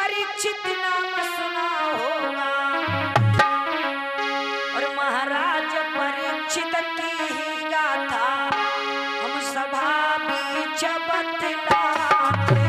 परीक्षित नाम सुना होगा और महाराज परीक्षित की ही गाथा हम सभा बीच बतलाते।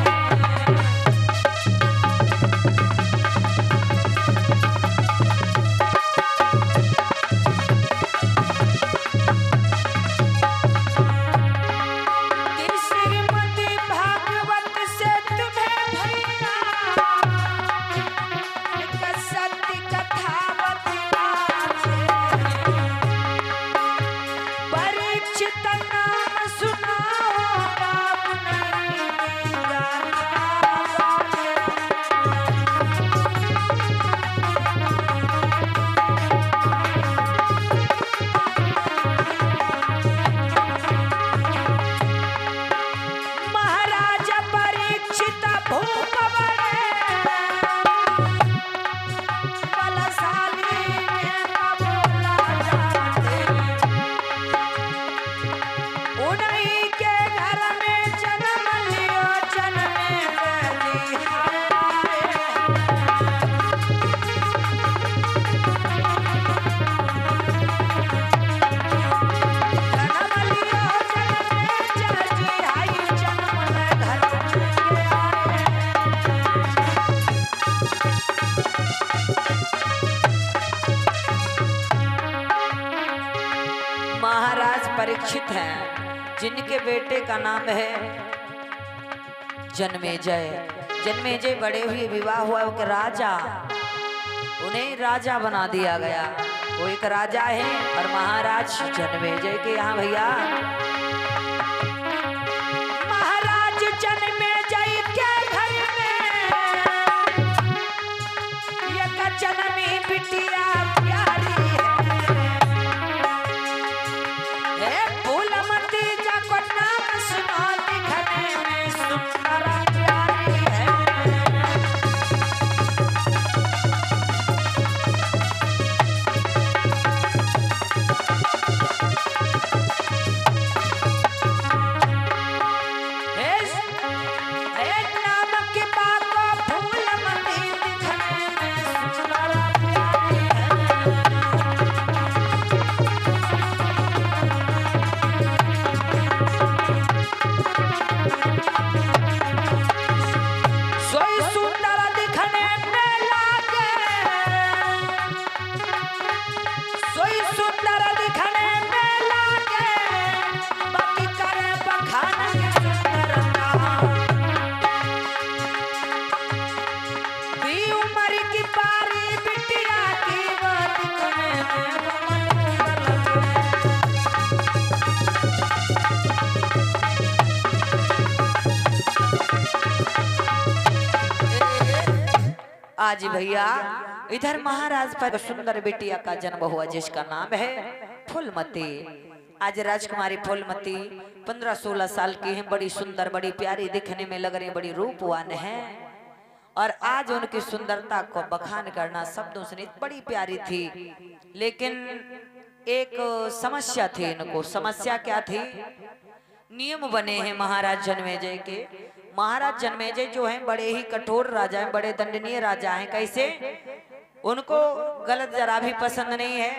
परीक्षित हैं जिनके बेटे का नाम है जन्मेजय। जन्मेजय बड़े हुए विवाह हुआ एक राजा, उन्हें राजा बना दिया गया। वो एक राजा है और महाराज जन्मेजय के यहाँ भैया महाराज जन्मेजय के घर में एक जन्मी बिटिया प्यारी है। आज भैया इधर महाराज पर सुंदर बेटिया का जन्म हुआ जिसका नाम है फूलमती। आज राजकुमारी फूलमती 15-16 साल की है, बड़ी सुंदर बड़ी प्यारी दिखने में लग रही, बड़ी रूपवान है। और आज उनकी सुंदरता को बखान करना शब्दों से बड़ी प्यारी थी, लेकिन एक समस्या थी इनको। समस्या क्या थी? नियम बने हैं महाराज जन्मेजय के। महाराज जन्मेजय जो हैं बड़े ही कठोर राजा हैं, बड़े दंडनीय राजा हैं। कैसे? उनको गलत जरा भी पसंद नहीं है,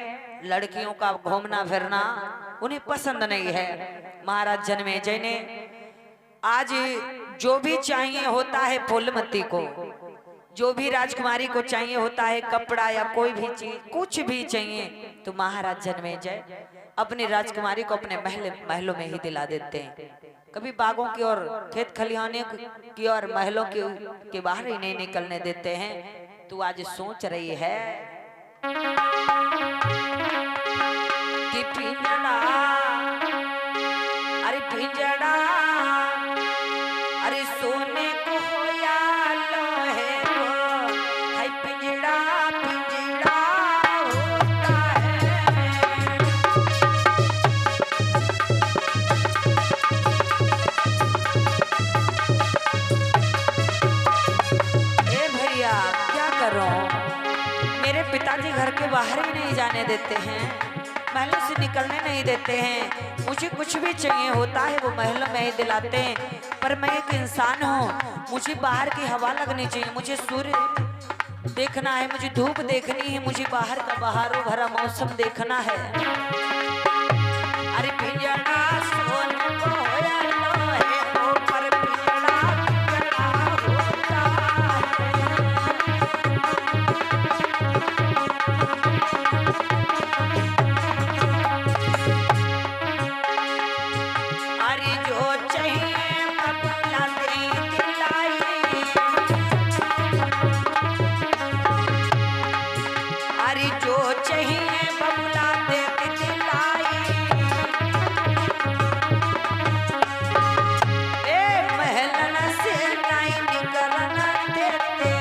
लड़कियों का घूमना फिरना उन्हें पसंद नहीं है। महाराज जन्मेजय ने आज जो भी चाहिए होता है फूलमती को, जो भी राजकुमारी को चाहिए होता है, कपड़ा या कोई भी चीज कुछ भी चाहिए, तो महाराज जन्मेजय अपनी राजकुमारी को अपने महलों में ही दिला देते हैं। कभी बागों की ओर, खेत खलिहाने की ओर, महलों के बाहर ही नहीं निकलने देते हैं। तो आज सोच रही है कि पिंजड़ा, अरे पिंजड़ा, अरे सोने को हो या लोहे को, है पिंजड़ा पिंजड़ा होता है। ए भैया क्या करो, मेरे पिताजी घर के बाहर ही नहीं जाने देते हैं, महलों से निकलने नहीं देते हैं। मुझे कुछ भी चाहिए होता है वो महलों में ही दिलाते हैं। पर मैं एक इंसान हूँ, मुझे बाहर की हवा लगनी चाहिए, मुझे सूर्य देखना है, मुझे धूप देखनी है, मुझे बाहर का बहारों भरा मौसम देखना है। अरे पिंजड़ा सोन को होया लोहे ऊपर पिंजड़ा पिंजड़ा होता है। अरे जो चाहिए बबूला दे दिलाई, अरे जो चाहिए बबूला दे दिलाई, ए महलन से नहीं निकलना देते।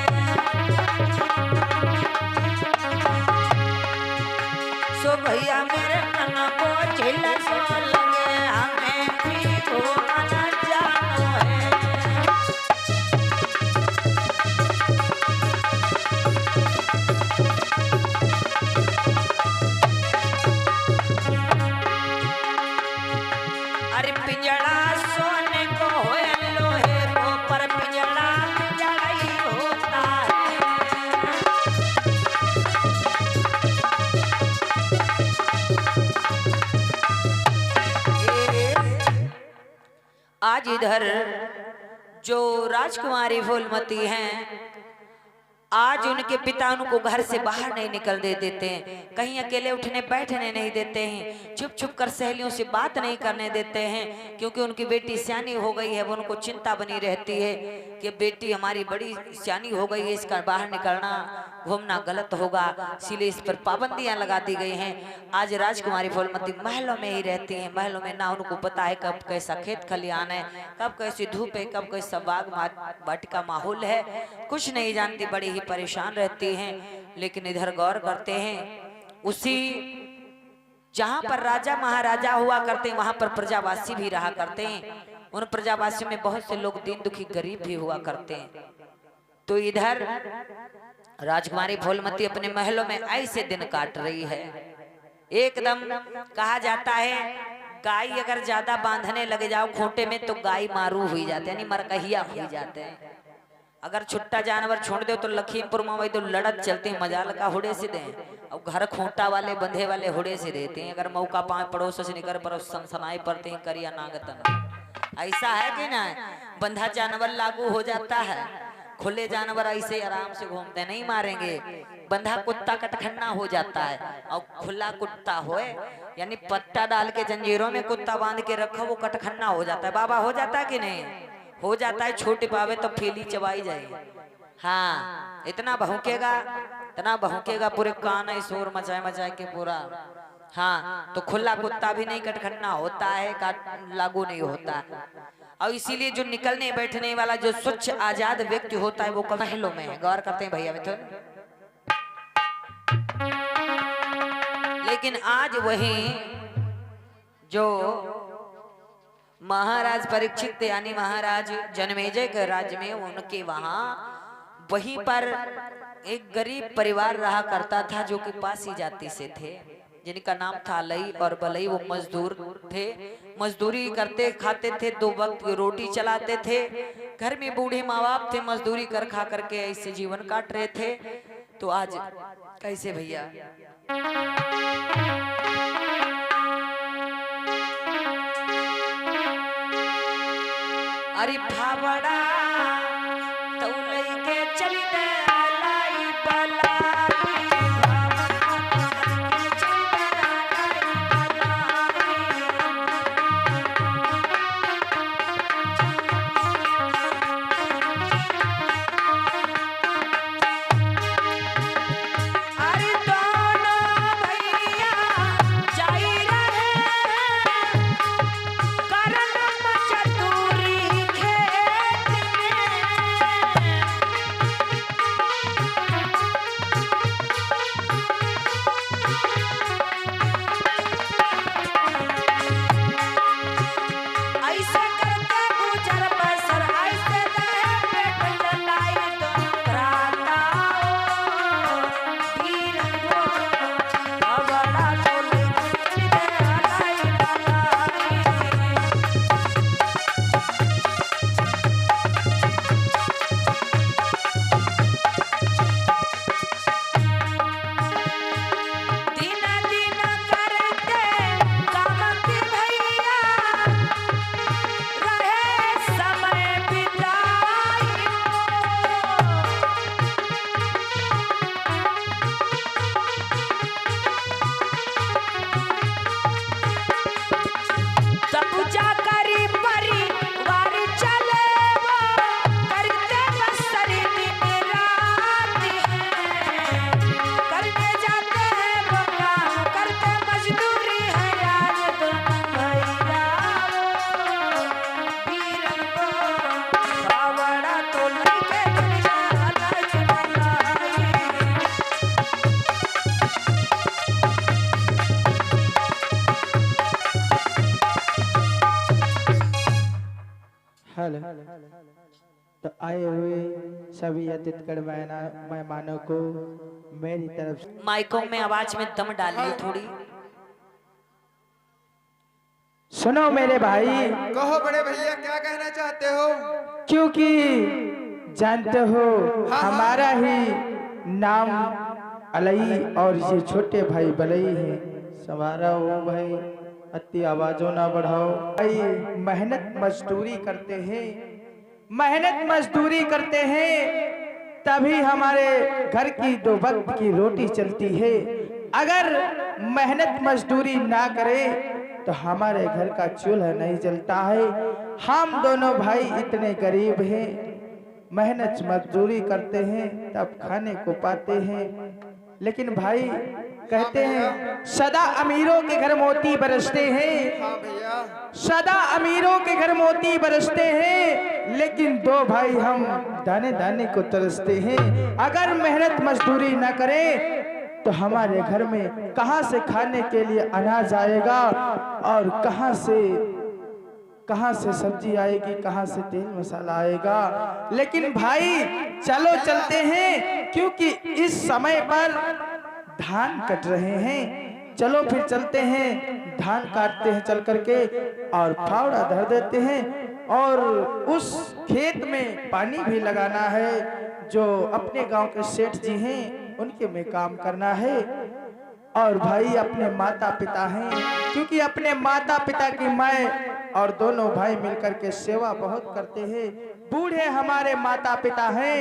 सो भैया मेरे मन को झिल सो लगे, हमें भी घूमना जाना है। अरे पिंजड़ा सोने को होए लोहे ऊपर पिंजड़ा पिंजड़ा ही होता है। आज इधर जो राजकुमारी फूलमती हैं, आज उनके पिता उनको घर से बाहर नहीं निकलने देते हैं, कहीं अकेले उठने बैठने नहीं देते हैं, चुप चुप कर सहेलियों से बात नहीं करने देते हैं, क्योंकि उनकी बेटी सियानी हो गई है। वो उनको चिंता बनी रहती है कि बेटी हमारी बड़ी सियानी हो गई है, इसका बाहर निकलना घूमना गलत होगा, इसीलिए इस पर पाबंदियां लगा दी गई हैं। आज राजकुमारी फूलमती महलों में ही रहती हैं। महलों में ना उनको पता है कब कैसा खेत खलियान है, कब कैसी धूप है, कब कैसा बाग वाटिका माहौल है, कुछ नहीं जानती, बड़ी ही परेशान रहती हैं। लेकिन इधर गौर करते हैं, उसी जहां पर राजा महाराजा हुआ करते हैं वहां पर प्रजावासी भी रहा करते हैं। उन प्रजावासियों में बहुत से लोग दीन दुखी गरीब भी हुआ करते हैं। तो इधर राजकुमारी फूलमती अपने महलों में ऐसे दिन काट रही है। एकदम कहा जाता है गाय अगर ज्यादा बांधने लगे जाओ खूंटे में तो गाय मारू हुई जाते हैं, यानी मरकहिया हुई जाते हैं। अगर छुट्टा जानवर छोड़ दो तो लखीमपुर में वही तो लड़त चलते हैं, मजाल का हुड़े से दें और घर खूंटा वाले बंधे वाले हुड़े से देते हैं। अगर मौका पाए पड़ोस से निकल पर सनसनाई पड़ते हैं करिया नागतन। ऐसा है कि ना, बंधा जानवर लागू हो जाता है, खुले जानवर ऐसे आराम से घूमते नहीं मारेंगे। बंधा कुत्ता कटखन्ना हो जाता है और खुला कुत्ता होए यानी पट्टा डाल के जंजीरों में कुत्ता बांध के रखो वो कटखन्ना हो जाता है। बाबा हो जाता है कि नहीं हो जाता है, छोटे पावे तो फीली चबाई जाएगी। हाँ इतना भौंकेगा पूरे कान है शोर मचाए मचाए के पूरा। हाँ तो खुला कुत्ता भी नहीं कटखन्ना होता है, लागू नहीं होता है। और इसीलिए जो निकलने बैठने वाला जो स्वच्छ आजाद व्यक्ति होता है वो महलों में है। गौर करते हैं भैया मिथुन। लेकिन आज वही जो महाराज परीक्षित यानी महाराज जनमेजय के राज्य में उनके वहां वहीं पर एक गरीब परिवार रहा करता था जो कि पासी जाति से थे, जिनका नाम था लई और बलई। वो मजदूर थे, मजदूरी करते खाते थे, 2 वक्त की रोटी चलाते थे। घर में बूढ़े माँ बाप थे, मजदूरी कर खा करके ऐसे जीवन काट रहे थे। तो आज कैसे भैया अरे फावड़ा तो लेके चली दे लाई बलाई, अरे दोनों भैया जाई रहे करन मजदूरी खेत में। सभी अतिथिगण मेहमानों को मेरी तरफ से माइकों में आवाज में दम डालिए थोड़ी। सुनो मेरे भाई। कहो बड़े भैया क्या कहना चाहते हो? क्योंकि जानते हो हमारा ही नाम अलई और ये छोटे भाई बलई है। सवारा हो भाई, अति आवाजों ना बढ़ाओ भाई। मेहनत मजदूरी करते हैं, मेहनत मजदूरी करते हैं तभी हमारे घर की 2 वक्त की रोटी चलती है। अगर मेहनत मजदूरी ना करें तो हमारे घर का चूल्हा नहीं जलता है। हम दोनों भाई इतने गरीब हैं, मेहनत मजदूरी करते हैं तब खाने को पाते हैं। लेकिन भाई कहते हैं सदा अमीरों के घर मोती बरसते हैं। हाँ भैया, सदा अमीरों के घर मोती बरसते हैं, लेकिन 2 भाई हम दाने दाने को तरसते हैं। अगर मेहनत मजदूरी ना करें तो हमारे घर में कहां से खाने के लिए अनाज आएगा और कहां से सब्जी आएगी, कहां से तेल मसाला आएगा। लेकिन भाई चलो चलते हैं, क्योंकि इस समय पर धान कट रहे हैं। चलो फिर चलते हैं, धान काटते हैं चल करके और फावड़ा धर देते हैं और उस खेत में पानी भी लगाना है। जो अपने गांव के सेठ जी हैं उनके में काम करना है। और भाई अपने माता पिता हैं, क्योंकि अपने माता पिता की माए और दोनों भाई मिलकर के सेवा बहुत करते हैं। बूढ़े हमारे माता पिता हैं,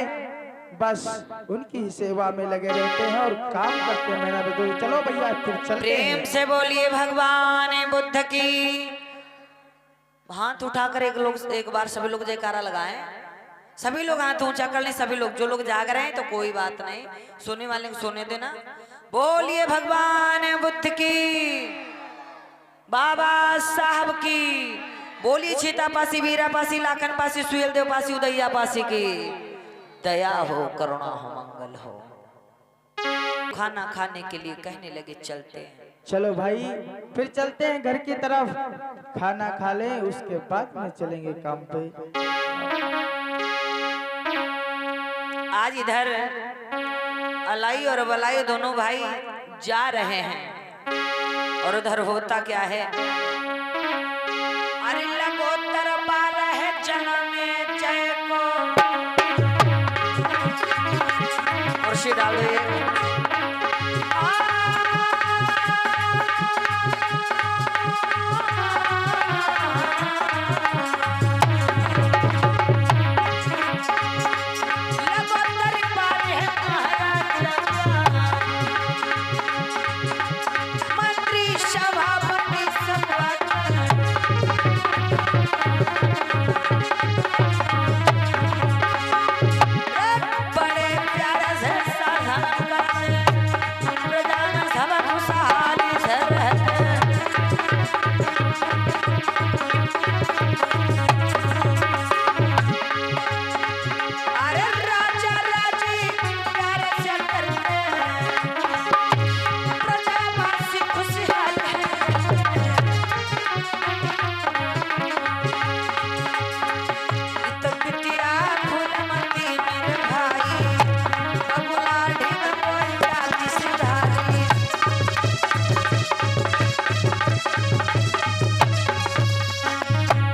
बस उनकी सेवा में लगे रहते हैं और काम करते हैं मेरा मजदूरी। चलो भैया फिर चलते प्रेम हैं। से बोलिए भगवान बुद्ध की। हाथ उठाकर एक बार सभी लोग जयकारा लगाएं। सभी लोग हाथ ऊंचा कर लें। सभी लोग, जो लोग जाग रहे हैं तो कोई बात नहीं, सोने वाले को सोने देना। बोलिए भगवान बुद्ध की, बाबा साहब की। बोलिए छीता पासी, वीरा पासी, लाखन पासी, सुहेल देव पासी, उदैया पासी की। दया हो, करुणा हो, मंगल हो। खाना खाने के लिए कहने लगे चलते हैं। चलो भाई फिर चलते हैं घर की तरफ, खाना खा लें उसके बाद में चलेंगे काम पे। आज इधर अलाई और बलाई दोनों भाई जा रहे हैं और उधर होता क्या है, अरे लगोतर बारह है जन्म जय को और से डालो ये।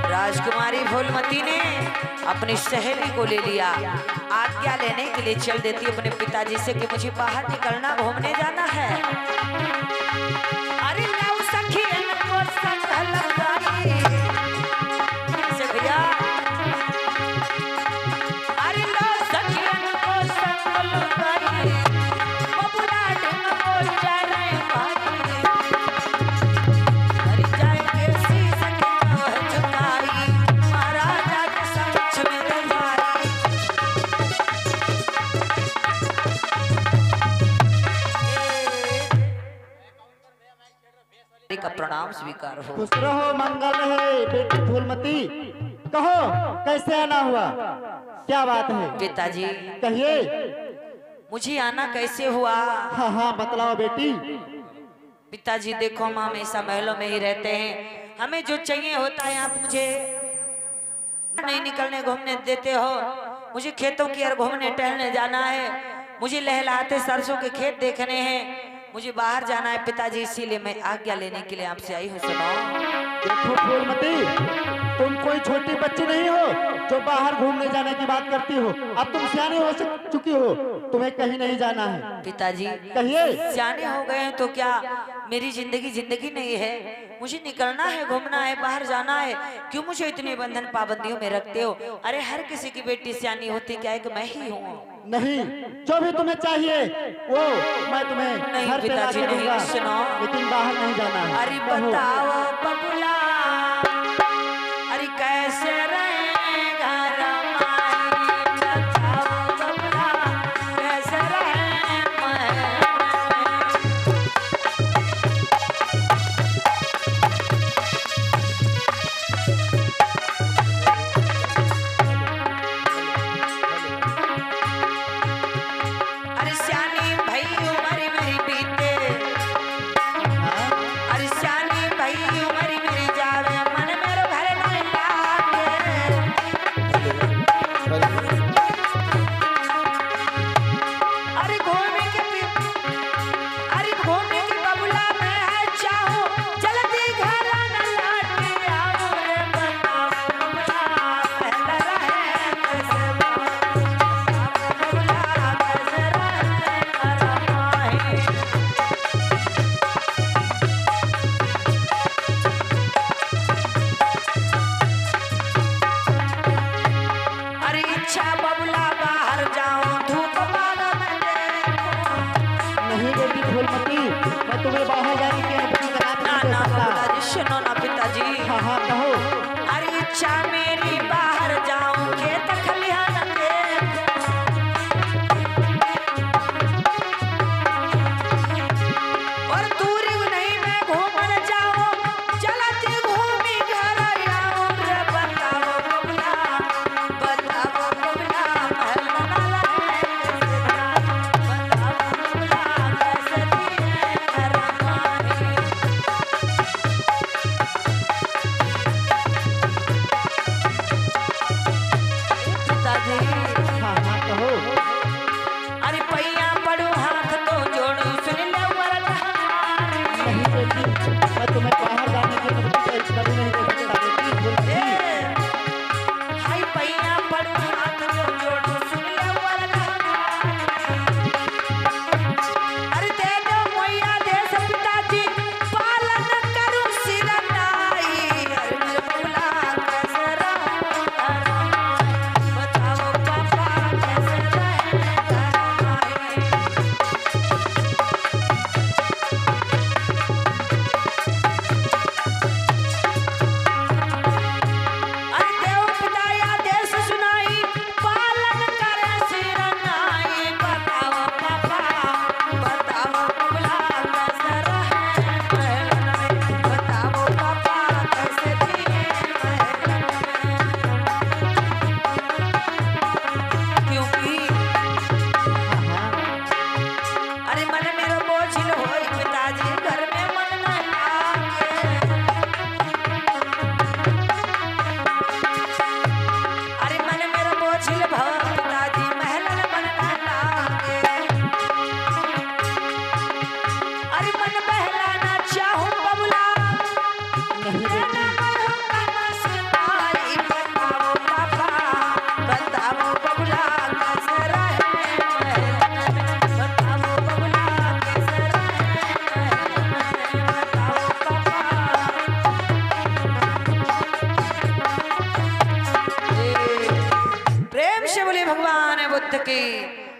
राजकुमारी फूलमती ने अपनी सहेली को ले लिया। आज्ञा लेने के लिए चल देती अपने पिताजी से कि मुझे बाहर निकलना, घूमने जाना है। अरे लाओ सखी इनको संग लगाई से भैया, अरे लाओ सखी इनको संग लगाई, बबुला ढंग बोल जा रहे भाई। अरे जाएंगे सी सखी है झुकाई, महाराजा के समक्ष मेरे भाई। का प्रणाम स्वीकार हो। खुश रहो, मंगल रहे बेटी फूलमती। कहो कैसे आना हुआ, क्या बात है? पिताजी कहिए। मुझे आना कैसे हुआ? हाँ हाँ बतलाओ बेटी। पिताजी देखो हम हमेशा महलों में ही रहते हैं, हमें जो चाहिए होता है आप मुझे नहीं निकलने घूमने देते हो। मुझे खेतों की ओर घूमने टहलने जाना है, मुझे लहलहाते सरसों के खेत देखने हैं, मुझे बाहर जाना है पिताजी, इसीलिए मैं आज्ञा लेने के लिए आपसे आई हूँ। सुनो देखो फूलमती, तुम कोई छोटी बच्ची नहीं हो जो बाहर घूमने जाने की बात करती हो। अब तुम सियानी हो चुकी हो, तुम्हें कहीं नहीं जाना है। पिताजी कहिए। सियाने हो गए हैं तो क्या मेरी जिंदगी नहीं है? मुझे निकलना है, घूमना है, बाहर जाना है, क्यों मुझे इतनी बंधन पाबंदियों में रखते हो? अरे हर किसी की बेटी सियानी होती, क्या है कि मैं ही हूँ? नहीं, जो भी तुम्हें चाहिए वो मैं तुम्हें नहीं घर पे ला पिताजी, के नहीं, दूंगा, सुनो। लेकिन बाहर नहीं जाना है। अरे कहो। बताओ बबुला, अरे कैसे रहेगा रमाई? बताओ बबुला, कैसे रहे मैं? अरे सियानी भाई उम्र मेरी बीते, अरे सियानी भाई उम्र मेरी जावे, मन मेरो घर नहीं लागे। अरे घूमने की बबुला मैं है चाहूं, जल्दी घर न लौटी आऊं रे। बताओ बबुला, कैसे रहे कैसे बबुला, कैसे रहे रमाई? अरे इच्छा बबुला बाहर जाऊं, धूप बाला में देखूं। नहीं बेटी फूलमती, मैं तुम्हें बाहर जाने की अनुमति करा ना नहीं दे ना सकता। पिताजी, सुनो ना पिताजी। हाँ हाँ कहो। अरे इच्छा मेरी बाहर जाऊं, खेत खलिहान देखूं। और दूरी नहीं मैं घूमन जाऊं, चलती घूमी घर आऊं रे। बताओ बबुला, बताओ बबुला, महल वाला है कैसे जाऊं? बताओ बबुला, कैसे दिए रमाई? पिताजी हाँ हाँ कहो। अरे पैया पड़ू हाथ तो जोड़ू, सुन ले वरदान। नहीं बेटी, मैं तुम्हें बाहर जाने की अनुमति कभी नहीं दे सकता बेटी फूलमती। हाय पैया पड़ू हाथ तो जोड़ू, सुन ले वरदान। अरे दे दो मैया देश पिताजी, पालन करूं सिर नाई। अरे मेरे बबुला कैसे रहूं रमाई? बताओ पापा कैसे रहेगा रमाई? अरे देव पिताया देश सुनाई, पालन करे सिर नाई। बताओ पापा, बताओ बबुला कैसे रहे महलन में? बताओ पापा कैसे जिए महलन में? क्योंकि अरे मन मेरो बोझिल होई पिताजी, घर में मन न लागे। अरे मन मेरो बोझिल भव पिताजी, महलन मन न लागे। अरे मन बहलाना चाहूं बबुला, नहीं बेटी, सुनाई। बताओ पापा, बताओ बबुला कैसे रहे महलन में? बताओ बबुला कैसे रहे महलन में? बताओ पापा। प्रेम से बोले भगवान बुद्ध की,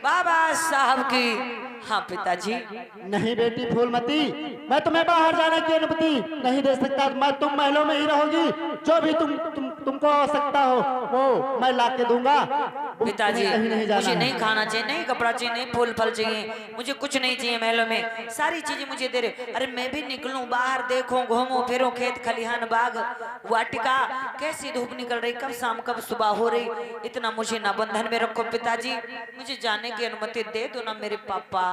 बाबा साहब की। हाँ पिताजी, नहीं बेटी फूलमती, मैं तुम्हें बाहर जाने की अनुमति नहीं दे सकता। मैं तुम महलों में ही रहोगी, जो भी तुमको आवश्यकता हो वो मैं ला के दूंगा। पिताजी तुम्हें कहीं नहीं जाना मुझे है। नहीं खाना चाहिए, नहीं कपड़ा चाहिए, नहीं फूल फल चाहिए, मुझे कुछ नहीं चाहिए महलों में, सारी चीजें मुझे दे रहे। अरे मैं भी निकलूं बाहर, देखूं घूमूं फिरूं, खेत खलिहान बाग वाटिका, कैसी धूप निकल रही, कब शाम कब सुबह हो रही, इतना मुझे ना बंधन में रखो पिताजी, मुझे जाने की अनुमति दे दो ना मेरे पापा।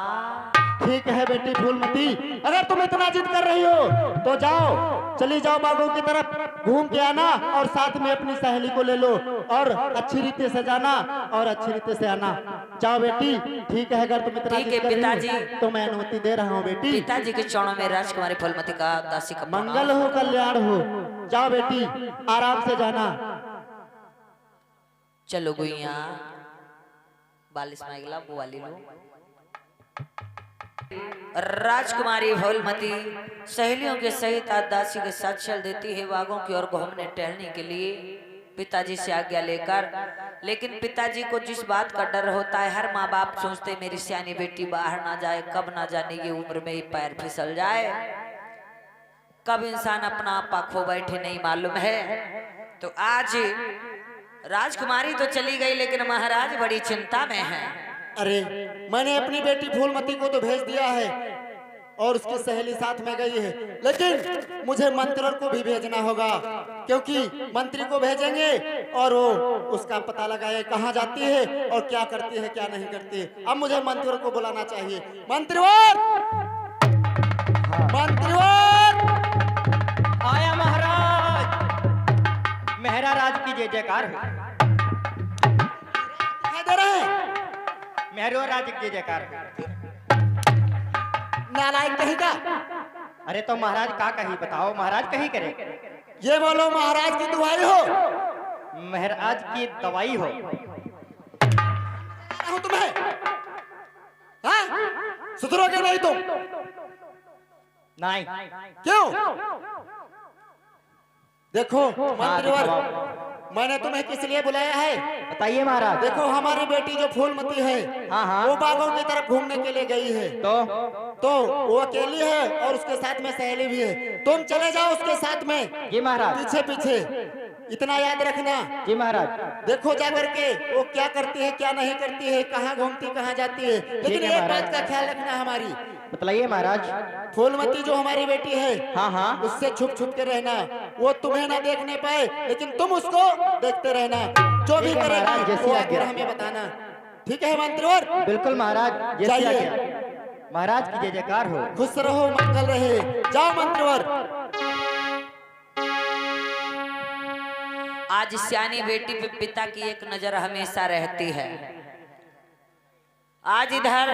ठीक है बेटी फूलमती, अगर तुम इतना जिद कर रही हो तो जाओ, चली जाओ बागों की तरफ, घूम के आना और साथ में अपनी सहेली को ले लो और अच्छी रीति से जाना। और अच्छी रीति से आना। जाओ बेटी, ठीक है, अगर तुम इतना ठीक है जिद कर रही हो, पिताजी। तो मैं अनुमति दे रहा हूँ बेटी। पिताजी के चरणों में राजकुमारी फूलमती का दासी का मंगल हो, कल्याण हो। जाओ बेटी, आराम से जाना। चलो गुइया 42 माइगला बुआली लो। राजकुमारी फूलमती सहेलियों के सहित आज दासी के साथ चल देती है बागों की ओर घूमने टहलने के लिए पिताजी से आज्ञा लेकर। लेकिन पिताजी को जिस बात का डर होता है, हर माँ बाप सोचते मेरी सियानी बेटी बाहर ना जाए, कब ना जाने ये उम्र में ही पैर फिसल जाए, कब इंसान अपना आपा खो बैठे नहीं मालूम है। तो आज राजकुमारी तो चली गई, लेकिन महाराज बड़ी चिंता में हैं। अरे, मैंने अपनी बेटी फूलमती को तो भेज दिया है और उसकी सहेली साथ में गई है, लेकिन मुझे मंत्री को भी भेजना होगा, क्योंकि मंत्री को भेजेंगे और वो उसका पता लगाए कहाँ जाती है और क्या करती है क्या नहीं करती है। अब मुझे मंत्री को बुलाना चाहिए। मंत्रीवर, मंत्रीवर, आया महाराज। मेहरा राज की जय जयकार है। दिखाई दे रहे हैं? मेहरो राज की जय जयकार है। नालायक कहीं का। अरे तो महाराज का कही बताओ, महाराज कही करे। ये बोलो महाराज की दुहाई हो, महाराज की दवाई हो। हूं तुम्हें, हाँ? सुधरोगे नहीं तुम? नहीं। क्यों? देखो मंत्रीवर, मैंने तुम्हें किस लिए बुलाया है बताइए महाराज। देखो, हमारी बेटी जो फूलमती है, हाँ हाँ, वो बागों की तरफ घूमने के लिए गई है। तो वो अकेली है और उसके साथ में सहेली भी है। तुम चले जाओ उसके साथ में, जी महाराज। पीछे पीछे। इतना याद रखना। जी महाराज। देखो जाकर के वो क्या करती है क्या नहीं करती है, कहाँ घूमती कहाँ जाती है, लेकिन है एक महाराज। बात का ख्याल रखना हमारी। बतलाइए महाराज। फूलमती जो हमारी बेटी है, हाँ हाँ, उससे छुप छुप के रहना। वो तुम्हें ना देखने पाए, लेकिन तुम उसको देखते रहना। जो भी ठीक है महाराज, करेगी जैसी वो आज्ञा। आकर हमें बताना। ठीक है मंत्रीवर? बिल्कुल महाराज, जैसी जाइए। आज्ञा। महाराज की जय जयकार हो। खुश रहो, मंगल रहे। जाओ मंत्रीवर। आज सियानी बेटी पे पिता की एक नजर हमेशा रहती है। आज इधर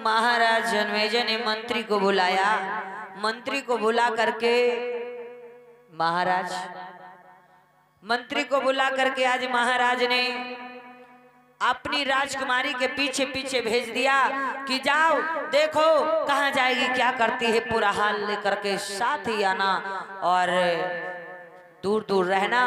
महाराज जन्मेजय ने मंत्री को बुलाया। मंत्री को बुला करके आज महाराज ने अपनी राजकुमारी के पीछे पीछे भेज दिया कि जाओ देखो कहाँ जाएगी क्या करती है, पूरा हाल लेकर के साथ ही आना और दूर दूर रहना,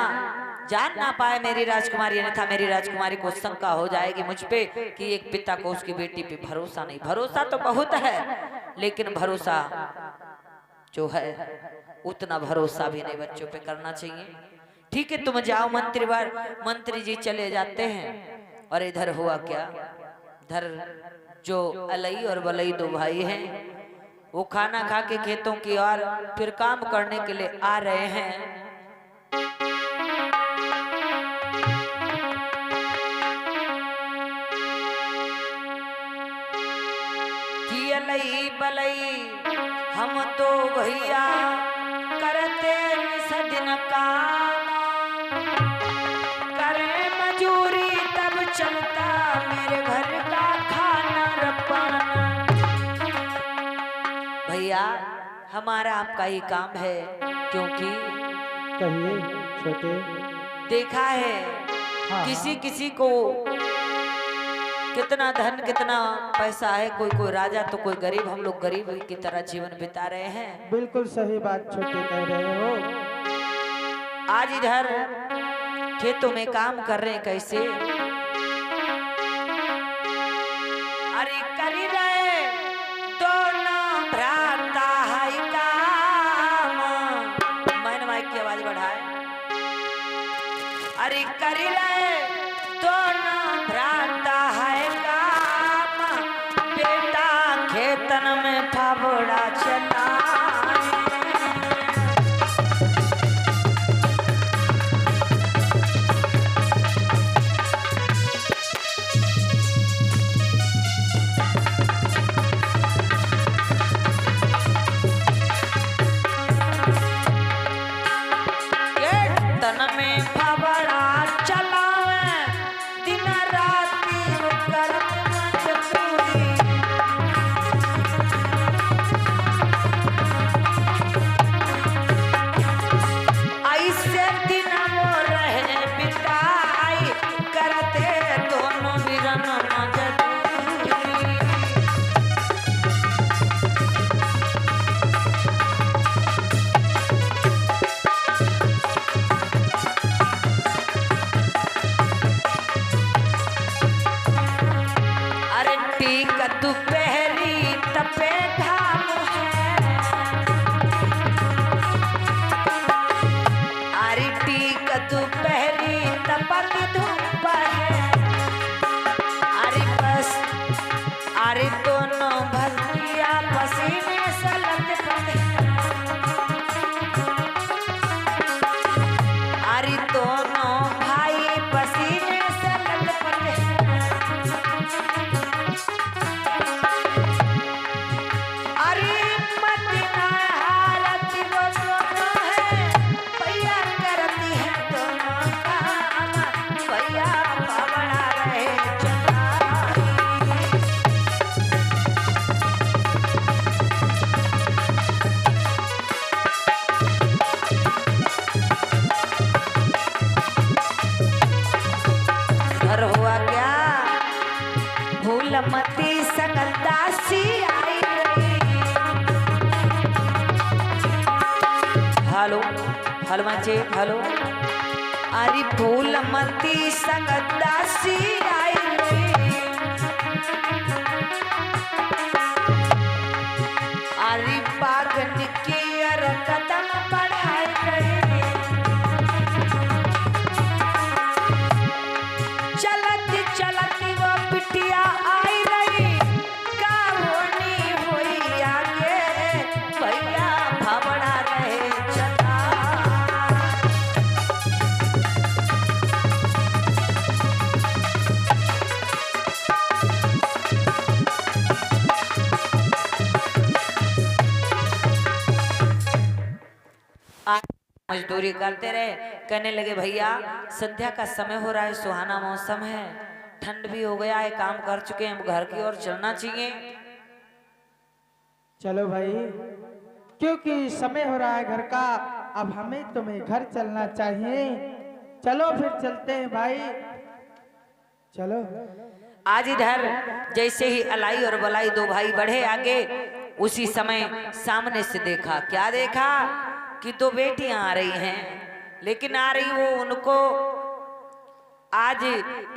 जान ना पाए मेरी राजकुमारी, अन्यथा मेरी राजकुमारी को शंका हो जाएगी मुझ पे कि एक पिता को उसकी बेटी पे भरोसा नहीं। भरोसा तो बहुत है, लेकिन भरोसा जो है उतना भरोसा भी नहीं बच्चों पे करना चाहिए। ठीक है तुम जाओ मंत्रीवर। मंत्री जी चले जाते हैं। और इधर हुआ क्या, इधर जो अलई और बलई दो भाई हैं वो खाना खा के खेतों की ओर फिर काम करने के लिए आ रहे हैं। कि अलई बलई हम तो भैया करते निसदिन काम, करे मजूरी तब चलता मेरे घर का खाना रपाना। भैया हमारा आपका ही काम है, क्योंकि कहिए छोटे। देखा है हाँ, किसी किसी को कितना धन कितना पैसा है, कोई कोई राजा तो कोई गरीब। हम लोग गरीब की तरह जीवन बिता रहे हैं। बिल्कुल सही बात छोटे कह रहे हो। आज इधर खेतों में काम कर रहे हैं कैसे, अरे करी रहे दोनों भ्राता है काम। मैंने माइक की आवाज बढ़ाए। अरे करी रहे दोनों भ्राता है काम, बेटा खेतन में फावड़ा चला। फूलमती सकलदासी आई रही। हेलो हेलो माचे हेलो। अरे फूलमती सकलदासी आई रही। अरे पागन की अर कदम बढ़ाई रही। चलती चलती वो बिटिया आई रही। कावनी हुई आगे भैया भावना रहे चला। मजदूरी करते रहे। कहने लगे भैया संध्या का समय हो रहा है, सुहाना मौसम है, ठंड भी हो गया है, काम कर चुके हैं, घर की ओर चलना चाहिए। चलो भाई, क्योंकि समय हो रहा है घर का, अब हमें तुम्हें घर चलना चाहिए। चलो फिर चलते हैं भाई, चलो। आज इधर जैसे ही अलाई और बलाई दो भाई बढ़े आगे, उसी समय सामने से देखा। क्या देखा कि दो बेटियां आ रही हैं, लेकिन आ रही वो उनको आज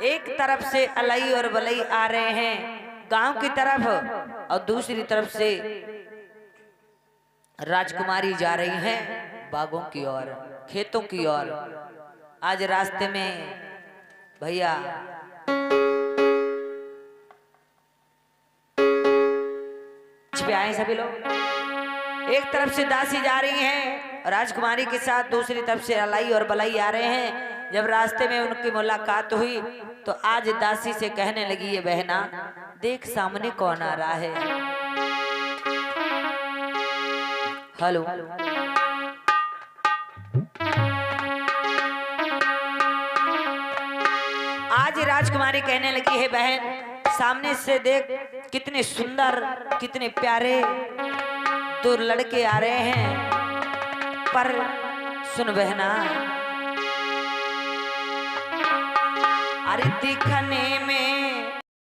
एक तरफ से अलाई और बलई आ रहे हैं गांव की तरफ, और दूसरी तरफ से राजकुमारी जा रही हैं बागों की ओर, खेतों की ओर। आज रास्ते में भैया पे आए सभी लोग। एक तरफ से दासी जा रही हैं राजकुमारी के साथ, दूसरी तरफ से अलाई और बलाई आ रहे हैं। जब रास्ते में उनकी मुलाकात हुई तो आज दासी से कहने लगी, ये बहना देख सामने कौन आ रहा है। हेलो आज राजकुमारी कहने लगी है, बहन सामने से देख कितने सुंदर कितने प्यारे दो लड़के आ रहे हैं, पर सुन बहना, अरे दिखने में